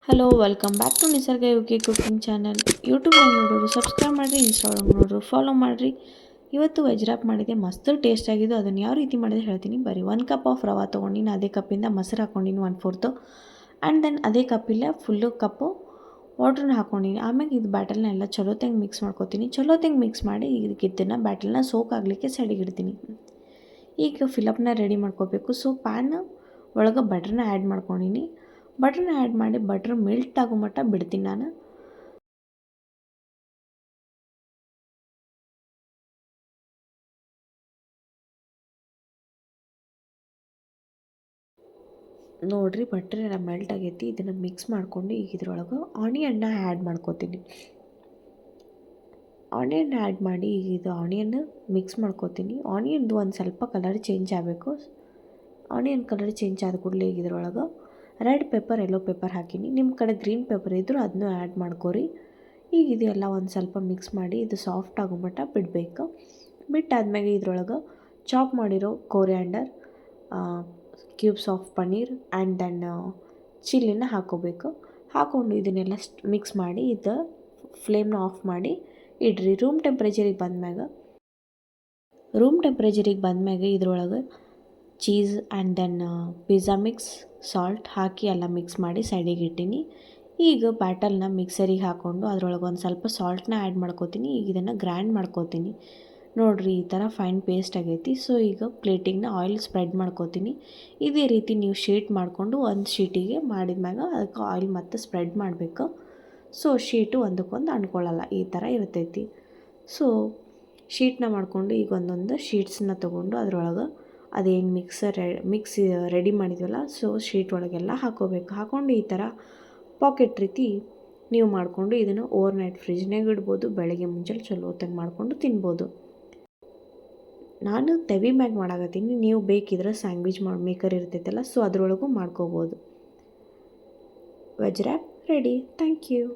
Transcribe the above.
Hello welcome back to ನಿಸರ್ಗ UK cooking channel. ಯೂಟ್ಯೂಬ್ನಾಗ ನೋಡೋರು subscribe ಮಾಡಿರಿ, ಇನ್ಸ್ಟಾಗ್ರಾಮ್ ನೋಡೋರು ಫಾಲೋ ಮಾಡಿರಿ. ಇವತ್ತು ವೆಜ್ ರ್ಯಾಪ್ ಮಾಡಿದೆ, ಮಸ್ತ್ ಟೇಸ್ಟ್ ಆಗಿದ್ದು. ಅದನ್ನು ಯಾವ ರೀತಿ ಮಾಡಿದೆ ಹೇಳ್ತೀನಿ. ಬರೀ 1 ಕಪ್ ಆಫ್ ರವೆ ತೊಗೊಂಡಿನಿ, ಅದೇ ಕಪ್ಪಿಂದ ಮೊಸರು ಹಾಕ್ಕೊಂಡಿನಿ 1/4. ಆ್ಯಂಡ್ ದೆನ್ ಅದೇ ಕಪ್ಪಿಲ್ಲ ಫುಲ್ಲು ಕಪ್ಪು ವಾಟ್ರನ್ನ ಹಾಕ್ಕೊಂಡಿನಿ. ಆಮೇಲೆ ಇದು ಬ್ಯಾಟಲ್ನ ಎಲ್ಲ ಚಲೋತ್ತಂಗೆ ಮಿಕ್ಸ್ ಮಾಡ್ಕೊತೀನಿ. ಚಲೋತ್ತಂಗೆ ಮಿಕ್ಸ್ ಮಾಡಿ ಇದನ್ನು ಬ್ಯಾಟಲ್ನ ಸೋಕ್ ಆಗಲಿಕ್ಕೆ ಸೈಡಿಗೆ ಇಡ್ತೀನಿ. ಈಗ ಫಿಲಪ್ನ ರೆಡಿ ಮಾಡ್ಕೋಬೇಕು. ಸೊ ಪ್ಯಾನ್ ಒಳಗೆ ಬಟ್ರನ್ನ ಆ್ಯಡ್ ಮಾಡ್ಕೊಂಡಿನಿ. ಬಟ್ರನ್ನ ಆ್ಯಡ್ ಮಾಡಿ ಬಟ್ರ್ ಮೆಲ್ಟ್ ಆಗೋ ಮಟ್ಟ ಬಿಡ್ತೀನಿ ನಾನು. ನೋಡಿರಿ ಬಟ್ರ್ ಎಲ್ಲ ಮೆಲ್ಟ್ ಆಗೈತಿ. ಇದನ್ನು ಮಿಕ್ಸ್ ಮಾಡ್ಕೊಂಡು ಈಗ ಇದ್ರೊಳಗೆ ಆನಿಯನ್ನ ಆ್ಯಡ್ ಮಾಡ್ಕೋತೀನಿ. ಆನಿಯನ್ ಆ್ಯಡ್ ಮಾಡಿ ಈಗ ಇದು ಆನಿಯನ್ ಮಿಕ್ಸ್ ಮಾಡ್ಕೋತೀನಿ. ಆನಿಯನ್ದು ಒಂದು ಸ್ವಲ್ಪ ಕಲರ್ ಚೇಂಜ್ ಆಗಬೇಕು. ಆನಿಯನ್ ಕಲರ್ ಚೇಂಜ್ ಆದ ಕೂಡಲೇ ಈಗ ಇದ್ರೊಳಗೆ ರೆಡ್ ಪೆಪ್ಪರ್, ಯೆಲ್ಲೋ ಪೆಪ್ಪರ್ ಹಾಕೀನಿ. ನಿಮ್ಮ ಕಡೆ ಗ್ರೀನ್ ಪೆಪ್ಪರ್ ಇದ್ದರೂ ಅದನ್ನೂ ಆ್ಯಡ್ ಮಾಡ್ಕೊರಿ. ಈಗ ಇದೆಲ್ಲ ಒಂದು ಸ್ವಲ್ಪ ಮಿಕ್ಸ್ ಮಾಡಿ ಇದು ಸಾಫ್ಟ್ ಆಗೋ ಮಟ್ಟ ಬಿಡಬೇಕು. ಬಿಟ್ಟಾದ್ಮೇಲೆ ಇದ್ರೊಳಗೆ ಚಾಪ್ ಮಾಡಿರೋ coriander, cubes of paneer and then ಚಿಲ್ಲಿನ ಹಾಕ್ಕೋಬೇಕು. ಹಾಕ್ಕೊಂಡು ಇದನ್ನೆಲ್ಲ ಮಿಕ್ಸ್ ಮಾಡಿ ಇದು ಫ್ಲೇಮ್ನ ಆಫ್ ಮಾಡಿ ಇಡ್ರಿ. ರೂಮ್ ಟೆಂಪ್ರೇಚರಿಗೆ ಬಂದಮ್ಯಾಗ ಇದ್ರೊಳಗೆ cheese and then pizza mix, salt ಹಾಕಿ ಎಲ್ಲ ಮಿಕ್ಸ್ ಮಾಡಿ ಸೈಡಿಗೆ ಇಟ್ಟೀನಿ. ಈಗ ಬ್ಯಾಟಲ್ನ ಮಿಕ್ಸರಿಗೆ ಹಾಕ್ಕೊಂಡು ಅದ್ರೊಳಗೆ ಒಂದು ಸ್ವಲ್ಪ ಸಾಲ್ಟ್ನ ಆ್ಯಡ್ ಮಾಡ್ಕೋತೀನಿ. ಈಗ ಇದನ್ನು ಗ್ರ್ಯಾಂಡ್ ಮಾಡ್ಕೋತೀನಿ. ನೋಡಿರಿ ಈ ಥರ ಫೈನ್ ಪೇಸ್ಟ್ ಆಗೈತಿ. ಸೊ ಈಗ ಪ್ಲೇಟಿಂಗ್ನ ಆಯಿಲ್ ಸ್ಪ್ರೆಡ್ ಮಾಡ್ಕೋತೀನಿ. ಇದೇ ರೀತಿ ನೀವು ಶೀಟ್ ಮಾಡಿಕೊಂಡು ಒಂದು ಶೀಟಿಗೆ ಮಾಡಿದ್ಮ್ಯಾಗ ಅದಕ್ಕೆ ಆಯಿಲ್ ಮತ್ತು ಸ್ಪ್ರೆಡ್ ಮಾಡಬೇಕು. ಸೊ ಶೀಟು ಒಂದಕ್ಕೊಂದು ಅಂಟ್ಕೊಳ್ಳಲ್ಲ, ಈ ಥರ ಇರ್ತೈತಿ. ಸೊ ಶೀಟ್ನ ಮಾಡಿಕೊಂಡು ಈಗ ಒಂದೊಂದು ಶೀಟ್ಸನ್ನ ತೊಗೊಂಡು ಅದರೊಳಗೆ ಅದೇನು ಮಿಕ್ಸ್ ರೆಡಿ ಮಾಡಿದ್ವಲ್ಲ, ಸೊ ಶೀಟ್ ಒಳಗೆಲ್ಲ ಹಾಕ್ಕೋಬೇಕು. ಹಾಕ್ಕೊಂಡು ಈ ಥರ ಪಾಕೆಟ್ ರೀತಿ ನೀವು ಮಾಡಿಕೊಂಡು ಇದನ್ನು ಓವರ್ನೈಟ್ ಫ್ರಿಜ್ನಾಗ ಇಡ್ಬೋದು. ಬೆಳಗ್ಗೆ ಮುಂಚೆ ಚಲೋ ಹೊತ್ತಂಗೆ ಮಾಡಿಕೊಂಡು ತಿನ್ಬೋದು. ನಾನು ತವಿ ಮ್ಯಾಗ ಮಾಡಾಕತ್ತೀನಿ. ನೀವು ಬೇಕಿದ್ರೆ ಸ್ಯಾಂಡ್ವಿಚ್ ಮೇಕರ್ ಇರ್ತೈತಲ್ಲ, ಸೊ ಅದರೊಳಗೂ ಮಾಡ್ಕೋಬೋದು. Veg wrap ready. Thank you.